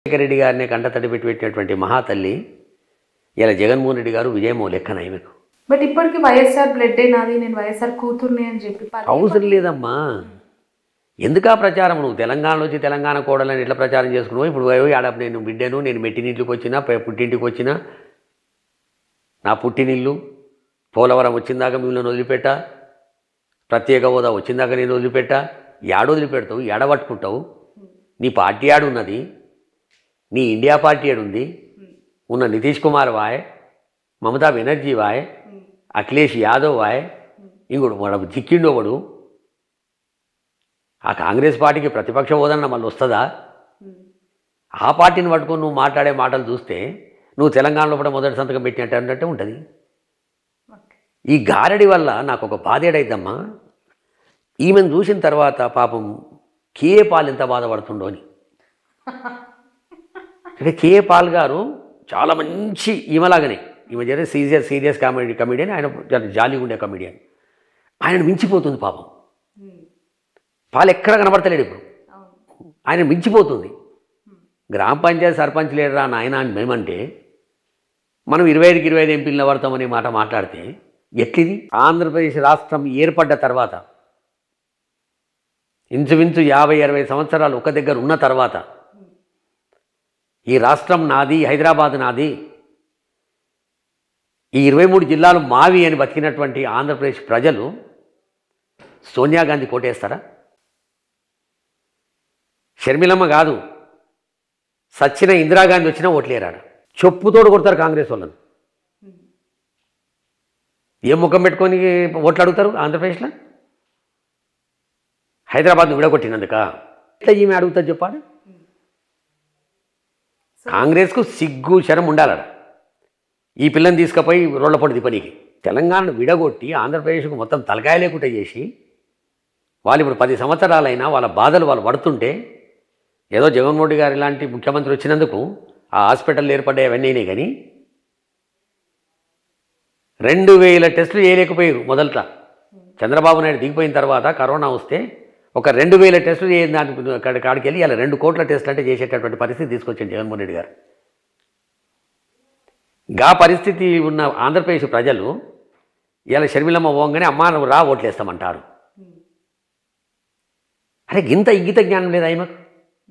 రాజశేఖర రెడ్డి గారిని కంటతడి పెట్టినటువంటి మహాతల్లి ఇలా జగన్మోహన్ రెడ్డి గారు విజయమో లెక్కన ఈమెకు. బట్ ఇప్పటికి వైఎస్ఆర్ బ్లడ్ నాది, నేను వైఎస్ఆర్ కూతుర్ని అని చెప్పి అవసరం లేదమ్మా. ఎందుకా ప్రచారం? నువ్వు తెలంగాణలో వచ్చి తెలంగాణ కోడలని ఎట్లా ప్రచారం చేసుకున్నావు? ఇప్పుడు ఆడ నేను బిడ్డను, నేను మెట్టినింటికి వచ్చినా, పుట్టింటికి వచ్చినా, నా పుట్టినిల్లు పోలవరం వచ్చిందాక మిమ్మల్ని వదిలిపెట్టా, ప్రత్యేక హోదా వచ్చిందాక నేను వదిలిపెట్టా. ఏడు వదిలిపెడతావు, ఏడ పట్టుకుంటావు? నీ పార్టీ ఆడున్నది, నీ ఇండియా పార్టీ ఏడుంది, ఉన్న నితీష్ కుమార్ వాయ్, మమతా బెనర్జీ వాయ్, అఖిలేష్ యాదవ్ వాయ్, ఇంకోడు వాడు చిక్కిండో వాడు. ఆ కాంగ్రెస్ పార్టీకి ప్రతిపక్ష హోదన్న మళ్ళీ వస్తుందా? ఆ పార్టీని పట్టుకొని నువ్వు మాట్లాడే మాటలు చూస్తే నువ్వు తెలంగాణలో కూడా మొదటి సంతకం పెట్టినట్టు అన్నట్టే ఉంటుంది. ఈ గారడి వల్ల నాకు ఒక బాధేడైద్దమ్మా. ఈమెను చూసిన తర్వాత పాపం కేఏ పాల్ ఎంత బాధపడుతుండో అని. అంటే కేఏ పాల్ గారు చాలా మంచి ఈమెలాగానే, ఈమె జర సీరియస్ కమెడియన్, ఆయన జాలీగా ఉండే కమెడియన్. ఆయన మించిపోతుంది పాపం. పాలు ఎక్కడ కనబడతలేడు ఇప్పుడు, ఆయన మించిపోతుంది. గ్రామ పంచాయతీ సర్పంచ్ లేడరా నాయన అని మేమంటే, మనం 25కి 25 ఎంపీలు పడతామనే మాట మాట్లాడితే ఎట్లిది? ఆంధ్రప్రదేశ్ రాష్ట్రం ఏర్పడ్డ తర్వాత ఇంచుమించు 50-60 సంవత్సరాలు ఒక దగ్గర ఉన్న తర్వాత ఈ రాష్ట్రం నాది, హైదరాబాద్ నాది, ఈ 23 జిల్లాలు మావి అని బతికినటువంటి ఆంధ్రప్రదేశ్ ప్రజలు సోనియా గాంధీ కోటేస్తారా? షర్మిలమ్మ కాదు, సచ్చిన ఇందిరాగాంధీ వచ్చినా ఓట్లేరాడు. చెప్పుతోడు కొడతారు కాంగ్రెస్ వాళ్ళని. ఏం ముఖం పెట్టుకొని ఓట్లు అడుగుతారు ఆంధ్రప్రదేశ్లో? హైదరాబాద్ను విడగొట్టినందుక ఎట్లా ఈమె అడుగుతుంది చెప్పాడు? కాంగ్రెస్కు సిగ్గు శరం ఉండాలడ. ఈ పిల్లని తీసుకుపోయి రోళ్లపొడి దిపనికి తెలంగాణను విడగొట్టి ఆంధ్రప్రదేశ్కు మొత్తం తలకాయ లేకుండా చేసి, వాళ్ళు ఇప్పుడు 10 సంవత్సరాలైనా వాళ్ళ బాధలు వాళ్ళు పడుతుంటే, ఏదో జగన్మోహన్ రెడ్డి గారు ఇలాంటి ముఖ్యమంత్రి వచ్చినందుకు ఆ హాస్పిటల్ ఏర్పడ్డాయి అవన్నీ అయినాయి. కానీ 2000 టెస్టులు చేయలేకపోయారు మొదట. చంద్రబాబు నాయుడు దిగిపోయిన తర్వాత కరోనా వస్తే ఒక 2000 టెస్టులు చేయని దానికి కాడికి వెళ్ళి ఇలా 2 కోట్ల టెస్టులు అంటే చేసేటటువంటి పరిస్థితి తీసుకొచ్చింది జగన్మోహన్ రెడ్డి గారు. గా పరిస్థితి ఉన్న ఆంధ్రప్రదేశ్ ప్రజలు ఇలా షర్మిలమ్మ పోగానే అమ్మా నువ్వు రా ఓట్లేస్తామంటారు. అరే ఇంత ఇంగిత జ్ఞానం లేదా ఆయనకు?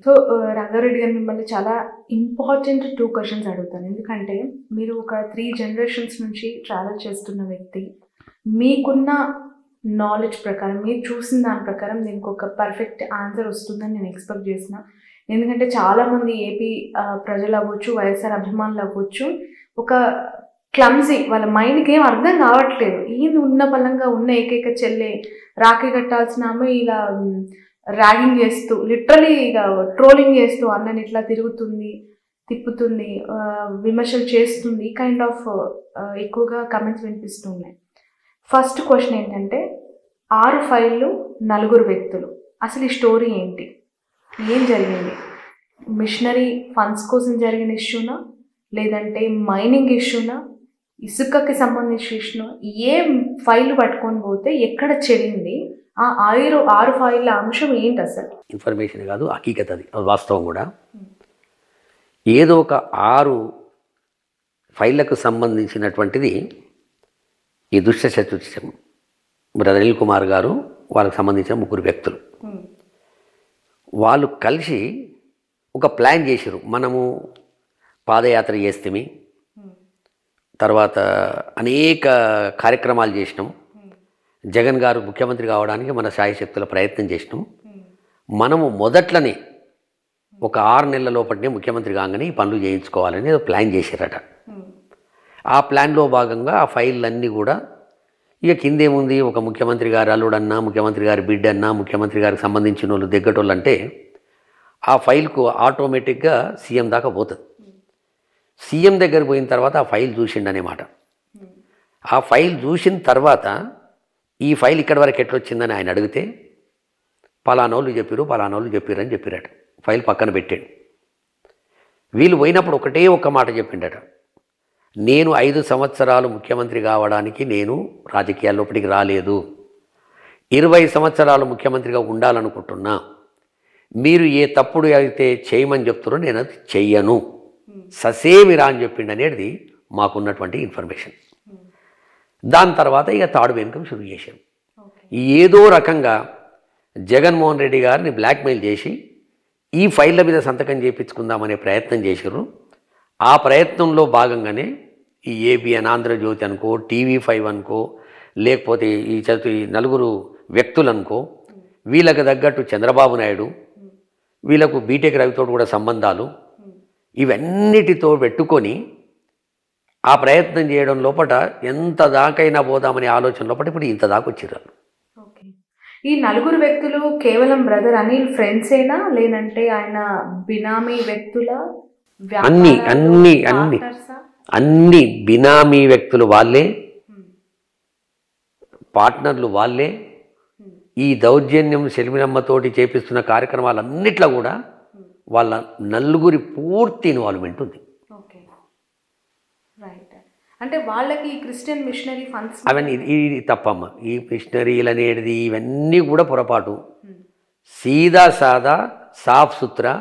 సో రంగారెడ్డి గారు, మిమ్మల్ని చాలా ఇంపార్టెంట్ 2 క్వశ్చన్స్ అడుగుతాను. ఎందుకంటే మీరు ఒక 3 జనరేషన్స్ నుంచి ట్రావెల్ చేస్తున్న వ్యక్తి. మీకున్న నాలెడ్జ్ ప్రకారం, మీరు చూసిన దాని ప్రకారం దీనికి ఒక పర్ఫెక్ట్ ఆన్సర్ వస్తుందని నేను ఎక్స్పెక్ట్ చేసిన. ఎందుకంటే చాలామంది ఏపీ ప్రజలు అవ్వచ్చు, వైఎస్ఆర్ అభిమానులు అవ్వచ్చు, ఒక క్లమ్జీ, వాళ్ళ మైండ్కి ఏం అర్థం కావట్లేదు. ఈయన ఉన్న బలంగా ఉన్న ఏకైక చెల్లె, రాఖీ కట్టాల్సిన ఆమె ఇలా ర్యాగింగ్ చేస్తూ, లిటరలీ ఇక ట్రోలింగ్ చేస్తూ అన్నని ఇట్లా తిప్పుతుంది, విమర్శలు చేస్తుంది, కైండ్ ఆఫ్ ఎక్కువగా కమెంట్స్ వినిపిస్తున్నాయి. ఫస్ట్ క్వశ్చన్ ఏంటంటే 6 ఫైళ్ళు 4 వ్యక్తులు, అసలు ఈ స్టోరీ ఏంటి? ఏం జరిగింది? మిషనరీ ఫండ్స్ కోసం జరిగిన ఇష్యూనా, లేదంటే మైనింగ్ ఇష్యూనా, ఇసుకకి సంబంధించిన ఇష్యూనా? ఏ ఫైల్ పట్టుకొని పోతే ఎక్కడ చెడింది? ఆ 6 ఫైళ్ళ అంశం ఏంటి అసలు? ఇన్ఫర్మేషన్ కాదు, హకీకత్. అది వాస్తవం కూడా. ఏదో ఒక 6 ఫైళ్ళకు సంబంధించినటువంటిది ఈ దుష్ట చతుష్టయం. బ్రదర్ అనిల్ కుమార్ గారు, వాళ్ళకు సంబంధించిన 3 వ్యక్తులు, వాళ్ళు కలిసి ఒక ప్లాన్ చేశారు. మనము పాదయాత్ర చేస్తేమి, తర్వాత అనేక కార్యక్రమాలు చేసినాం, జగన్ గారు ముఖ్యమంత్రి కావడానికి మన శాయశక్తుల ప్రయత్నం చేసినాం, మనము మొదట్లోనే ఒక 6 నెలల లోపలనే ముఖ్యమంత్రి కాగానే ఈ పనులు చేయించుకోవాలని ప్లాన్ చేశారట. ఆ ప్లాన్లో భాగంగా ఆ ఫైళ్ళన్నీ కూడా ఇక కిందేముంది, ఒక ముఖ్యమంత్రి గారు అల్లుడన్నా, ముఖ్యమంత్రి గారి బిడ్డన్నా, ముఖ్యమంత్రి గారికి సంబంధించిన వాళ్ళు దగ్గటోళ్ళు అంటే ఆ ఫైల్కు ఆటోమేటిక్గా సీఎం దాకా పోతుంది. సీఎం దగ్గర పోయిన తర్వాత ఆ ఫైల్ చూసిండనేమాట. ఆ ఫైల్ చూసిన తర్వాత ఈ ఫైల్ ఇక్కడి వరకు ఎట్లొచ్చిందని ఆయన అడిగితే పలానోళ్ళు చెప్పారు అని చెప్పిరట. ఫైల్ పక్కన పెట్టాడు. వీళ్ళు పోయినప్పుడు ఒకటే ఒక్క మాట చెప్పిండట, నేను 5 సంవత్సరాలు ముఖ్యమంత్రి కావడానికి నేను రాజకీయాల్లోపటికి రాలేదు, 20 సంవత్సరాలు ముఖ్యమంత్రిగా ఉండాలనుకుంటున్నా, మీరు ఏ తప్పుడు అయితే చేయమని చెప్తారో నేను అది చెయ్యను, ససేమిరా అని చెప్పిండు అనేది మాకున్నటువంటి ఇన్ఫర్మేషన్. దాని తర్వాత ఇక తాడు వెనుకం షురు చేశాం. ఏదో రకంగా జగన్మోహన్ రెడ్డి గారిని బ్లాక్మెయిల్ చేసి ఈ ఫైళ్ళ మీద సంతకం చేయించుకుందామనే ప్రయత్నం చేశారు. ఆ ప్రయత్నంలో భాగంగానే ఈ ఏబిఎన్, ఆంధ్రజ్యోతి అనుకో, TV5 అనుకో, లేకపోతే ఈ నలుగురు వ్యక్తులు అనుకో, వీళ్ళకి తగ్గట్టు చంద్రబాబు నాయుడు, వీళ్ళకు బీటెక్ రవితో కూడా సంబంధాలు, ఇవన్నిటితో పెట్టుకొని ఆ ప్రయత్నం చేయడం లోపల ఎంత దాకైనా పోదామనే ఆలోచన లోపల ఇప్పుడు ఇంత దాకా వచ్చారు. ఈ నలుగురు వ్యక్తులు కేవలం బ్రదర్ అనిల్ ఫ్రెండ్సేనా, లేదంటే ఆయన బినామీ వ్యక్తుల? అన్ని అన్ని అన్ని అన్ని బినామీ వ్యక్తులు వాళ్ళే, పార్ట్నర్లు వాళ్ళే. ఈ దౌర్జన్యం షర్మిలమ్మతోటి చేపిస్తున్న కార్యక్రమాలన్నిట్లో కూడా వాళ్ళ నలుగురి పూర్తి ఇన్వాల్వ్మెంట్ ఉంది. అంటే వాళ్ళకి క్రిస్టియన్ మిషనరీ ఫండ్స్ అవన్నీ ఇది తప్పమ్మ. ఈ మిషనరీలు అనేది ఇవన్నీ కూడా పొరపాటు. సీదా సాదా సాఫ్ సుత్రా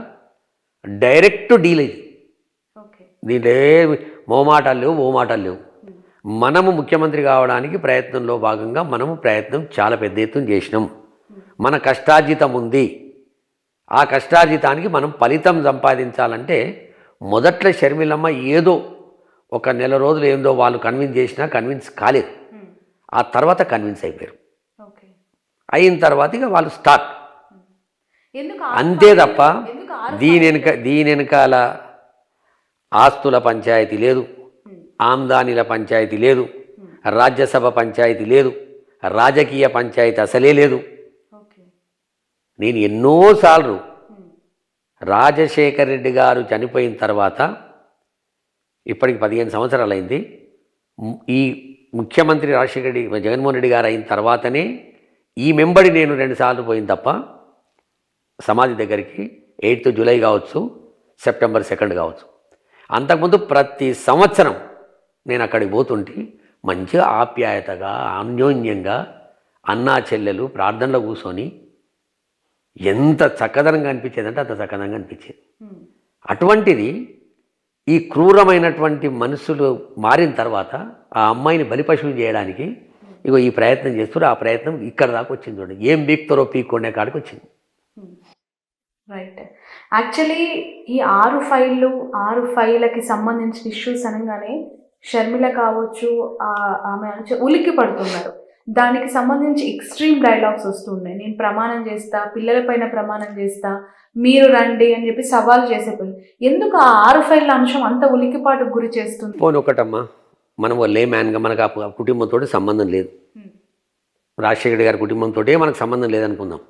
డైరెక్ట్ డీల్ ఇది. దీంట్లో మోమాటాలు లేవు, ఓమాటాలు లేవు. మనము ముఖ్యమంత్రి కావడానికి ప్రయత్నంలో భాగంగా మనము ప్రయత్నం చాలా పెద్ద ఎత్తున చేసినాం. మన కష్టార్జితం ఉంది. ఆ కష్టార్జితానికి మనం ఫలితం సంపాదించాలంటే మొదట్లో షర్మిలమ్మ ఏదో ఒక నెల రోజులు ఏందో వాళ్ళు కన్విన్స్ కాలేదు. ఆ తర్వాత కన్విన్స్ అయిపోయారు. అయిన తర్వాత ఇక వాళ్ళు స్టార్ట్. అంతే తప్ప దీని వెనకాల ఆస్తుల పంచాయతీ లేదు, ఆమ్దానీల పంచాయతీ లేదు, రాజ్యసభ పంచాయతీ లేదు, రాజకీయ పంచాయతీ అసలే లేదు. నేను ఎన్నోసార్లు రాజశేఖర్ రెడ్డి గారు చనిపోయిన తర్వాత, ఇప్పటికి 15 సంవత్సరాలు అయింది, ఈ ముఖ్యమంత్రి జగన్మోహన్ రెడ్డి గారు అయిన తర్వాతనే ఈ మెంబడి నేను 2 సార్లు పోయింది తప్ప సమాధి దగ్గరికి 8th జూలై కావచ్చు, September 2 కావచ్చు. అంతకుముందు ప్రతి సంవత్సరం నేను అక్కడికి పోతుంటే మంచిగా ఆప్యాయతగా అన్యోన్యంగా అన్నా చెల్లెలు ప్రార్థనలో కూర్చొని ఎంత చక్కదనంగా అనిపించేదంటే అంత చక్కదనంగా అనిపించేది. అటువంటిది ఈ క్రూరమైనటువంటి మనుషులు మారిన తర్వాత ఆ అమ్మాయిని బలిపశువులు చేయడానికి ఇగో ఈ ప్రయత్నం చేస్తారు. ఆ ప్రయత్నం ఇక్కడ దాకా వచ్చింది. చూడండి, ఏం బీక్తారో పీక్కొనే కాడికి వచ్చింది. రైట్. యాక్చువల్లీ ఈ 6 ఫైళ్ళకి సంబంధించిన ఇష్యూస్ అనగానే షర్మిల కావచ్చు, ఆమె ఉలిక్కి పడుతున్నారు. దానికి సంబంధించి ఎక్స్ట్రీమ్ డైలాగ్స్ వస్తున్నాయి. నేను ప్రమాణం చేస్తా, పిల్లలపైన ప్రమాణం చేస్తా, మీరు రండి అని చెప్పి సవాల్ చేసే పిల్లలు. ఎందుకు ఆ 6 ఫైళ్ళ అంశం అంత ఉలికిపాటుకు గురి చేస్తుంది? పోనీ ఒకటమ్మా, మనం లే మ్యాన్గా మనకు ఆ కుటుంబంతో సంబంధం లేదు. రాజశేఖర్ గారి కుటుంబంతో మనకు సంబంధం లేదనుకుందాం.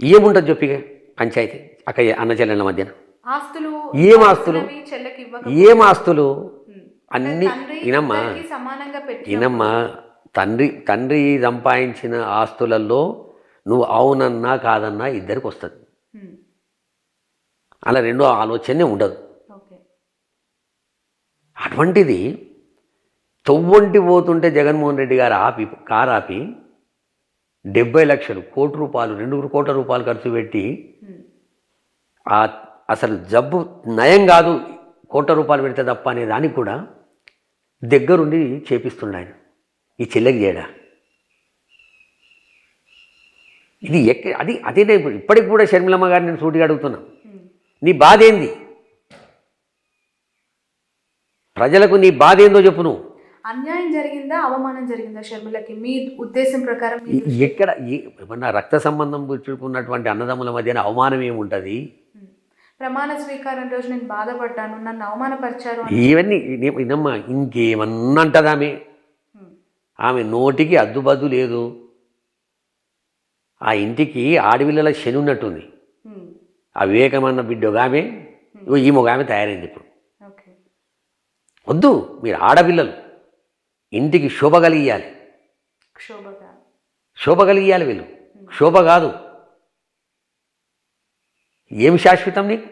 ఏముంటుంది చెప్పిగా పంచాయతీ అక్క అన్న చెల్లెళ్ళ మధ్యన? ఏం ఆస్తులు అన్నీ వినమ్మా. తండ్రి సంపాదించిన ఆస్తులలో నువ్వు అవునన్నా కాదన్నా ఇద్దరికి వస్తుంది. అలా రెండో ఆలోచనే ఉండదు. అటువంటిది తొవ్వంటి పోతుంటే జగన్మోహన్ రెడ్డి గారు కారు ఆపి 70 లక్షలు, ₹1 2 కోట్ల రూపాయలు ఖర్చు పెట్టి అసలు జబ్బు నయం కాదు, ₹1 పెడితే తప్ప అనే దానికి కూడా దగ్గరుండి చేపిస్తుండ ఆయన. ఈ చెల్లెకి చేయడా? ఇది అదే ఇప్పటికి కూడా షర్మిలమ్మ గారిని నేను సూటిగా అడుగుతున్నా, నీ బాధ ఏంది? ప్రజలకు నీ బాధ ఏందో చెప్పు. నువ్వు అన్యాయం జరిగిందా, అవమానం జరిగిందా షర్మిలకి మీ ఉద్దేశం ప్రకారం? ఎక్కడ ఏమన్నా రక్త సంబంధం పుచ్చుకున్నటువంటి అన్నదమ్ముల మధ్యన అవమానం ఏముంటుంది? ప్రమాణ స్వీకారం రోజు నేను బాధపడ్డాను, నన్ను అవమానపరిచారు, ఇవన్నీ వినమ్మా. ఇంకేమన్నా అంటది ఆమె నోటికి అద్దుబద్దు లేదు. ఆ ఇంటికి ఆడపిల్లల శని ఉన్నట్టుంది. ఆ వివేకమన్న బిడ్డ ఒక ఆమె, ఈమె ఒక ఆమె తయారైంది. ఇప్పుడు వద్దు, మీరు ఆడపిల్లలు ఇంటికి శోభ కలిగియాలి. వీళ్ళు శోభ కాదు. ఏం శాశ్వతం నీకు?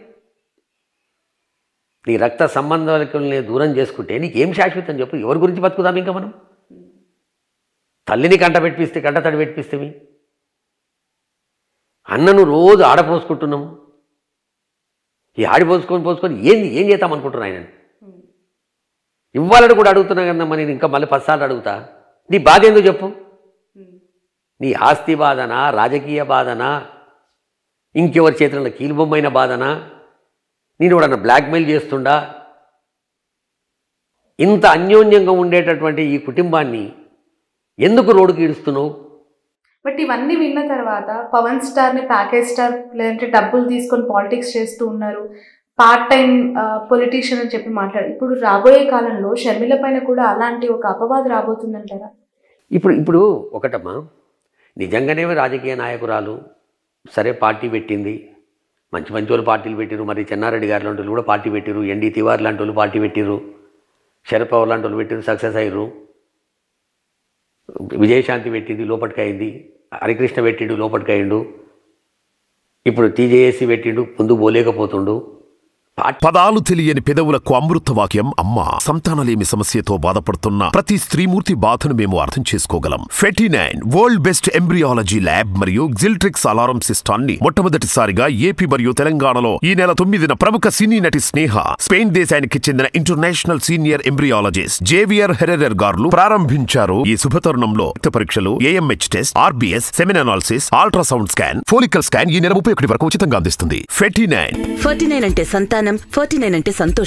నీ రక్త సంబంధాలని దూరం చేసుకుంటే నీకేం శాశ్వతం చెప్పు? ఎవరి గురించి బతుకుదాం ఇంకా మనం? తల్లిని కంటతడి పెట్టిపిస్తే అన్నను రోజు ఆడపోసుకుంటున్నాము. ఈ పోసుకొని ఏం చేద్దాం అనుకుంటున్నా ఆయనని. ఇవ్వాలని కూడా అడుగుతున్నా కదమ్మా, నేను ఇంకా మళ్ళీ 10 సార్లు అడుగుతా. నీ బాధ ఏందో చెప్పు. నీ ఆస్తి బాధనా, రాజకీయ బాధనా, ఇంకెవరి చేతుల్లో కీలుబొమ్మైన బాధనా, నేను ఎవడన్నా బ్లాక్మెయిల్ చేస్తుండా? ఇంత అన్యోన్యంగా ఉండేటటువంటి ఈ కుటుంబాన్ని ఎందుకు రోడ్డుకి ఈడుస్తున్నావు? బట్ ఇవన్నీ విన్న తర్వాత పవన్ స్టార్ని ప్యాకేజ్ స్టార్ లేదంటే డబ్బులు తీసుకొని పాలిటిక్స్ చేస్తూ ఉన్నారు, పార్ట్ టైం పొలిటీషియన్ అని చెప్పి మాట్లాడు. ఇప్పుడు రాబోయే కాలంలో షర్మిల పైన కూడా అలాంటి ఒక అపవాదు రాబోతుందంటారా? ఇప్పుడు ఒకటమ్మా, నిజంగానే రాజకీయ నాయకురాలు, సరే పార్టీ పెట్టింది, మంచి వాళ్ళు పార్టీలు పెట్టిరు. మరి చెన్నారెడ్డి గారు లాంటి వాళ్ళు కూడా పార్టీ పెట్టిరు, ఎన్డీ తివారి లాంటి వాళ్ళు పార్టీ పెట్టిరు, శరద్ పవార్ లాంటి వాళ్ళు పెట్టిరు, సక్సెస్ అయ్యారు. విజయశాంతి పెట్టింది, లోపలికైంది. హరికృష్ణ పెట్టిండు, లోపలికైండు. ఇప్పుడు టీజేఏసీ పెట్టిండు, ముందు పోలేకపోతుండు. పదాలు తెలియని పెదవులకు అమృత వాక్యం అమ్మ. సంతానలేమి సమస్యతో బాధపడుతున్న ప్రతి స్త్రీమూర్తి బాధను మేము అర్థం చేసుకోగలం. ఫెటినైన్ వరల్డ్ బెస్ట్ ఎంబ్రియాలజీ ల్యాబ్ మరియు జిల్ట్రిక్స్ అలారం సిస్టాన్ని మొట్టమొదటిసారిగా ఏపీ మరియు తెలంగాణలో ఈ నెల 9న ప్రముఖ సినీ నటి స్నేహ, స్పెయిన్ దేశానికి చెందిన international senior embryologist Javier Herrera గారు ప్రారంభించారు. ఈ శుభతరుణంలో రక్త పరీక్షలు, AMH test, RBS, semen analysis, ultrasound scan, follicle scan ఈ నెల 31 వరకు ఉచితంగా అందిస్తుంది. ఫెటినైన్ అంటే సంతానం, 49 అంటే సంతోషం.